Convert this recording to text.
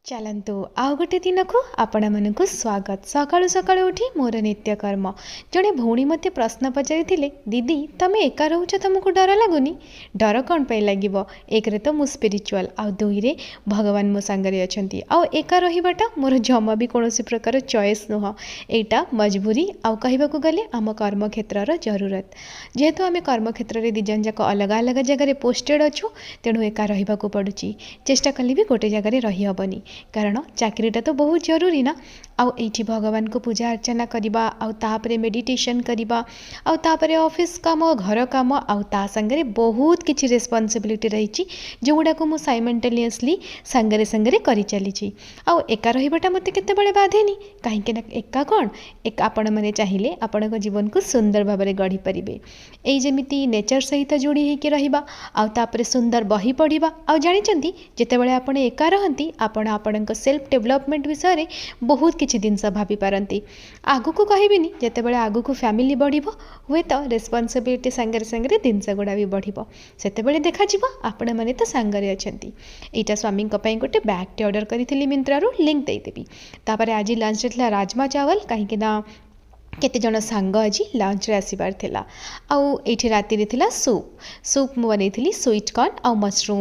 चलतु आउ गोटे दिन को आपण मानक स्वागत। सकाळु सकाळु उठी मोर नित्यकर्म। जड़े भौणी मते प्रश्न पचारि दीदी तमें एका रोच तुमको डर लगुनि? डर कौन पे लगे? एक रे तो मु स्पिरिचुअल आउ दुई रे भगवान मो सांगरे अछंती आउ एका रहिबाटा मोर जमा भी कौनसी प्रकार चॉइस नुह। एटा मजबूरी आउ कहबा को गले आम कर्म क्षेत्रर जरूरत। जेहेतु आम कर्म क्षेत्र में दिजन जाक अलग अलग जगह पोस्टेड अच्छु तेणु एका रहिबा पड़ुची। चेष्टा कले भी गोटे जगह रही हबनी कारण चाकरीटा तो बहुत जरूरी ना। आउ एठी भगवान को पूजा अर्चना करवा आउ तापरे मेडिटेशन करवा आउ तापरे ऑफिस काम घर काम आउ ता संगरे बहुत किछि रेस्पॉन्सिबिलिटी रही जोगुड़ा को मु साइमल्टेनियसली संगरे संगरे करि चली। आउ एका रहिबाटा मते केतेबेले बाधेनी काहेकि ना एका कोन एक आपण माने चाहिले आपण जीवन को सुंदर भाबरे गढ़ी परिबे। एई जेमिति नेचर सहित जोड़ी हेकि रहिबा आउ तापरे सुंदर बही पढ़िबा आउ जानिचंती जेतेबेले आपण एका रहंती आपण आपणक सेल्फ डेवलपमेंट विषय रे बहुत किछि दिन भाभी पारंती। आगु को कहबिनी जेतेबेले आगु को फैमिली बढ़िबो हुए तो रेस्पॉन्सिबिलिटी संगरे संगरे दिन गुड़ा भी बढ़िबो सेतेबेले देखा जिवो आपण माने तो संगरे अछंती। एटा स्वामी को पई गोटे बैग टे ऑर्डर करिथिली मिंत्रा रो लिंक देई देबी। तापरे आज लंच रे थिला राजमा चावल काहेकि ना केते जन सांग आज लंच रे आसीबार थिला। आउ एठी राति रे थिला सूप मु बनैथिली स्वीट कॉर्न आउ मशरूम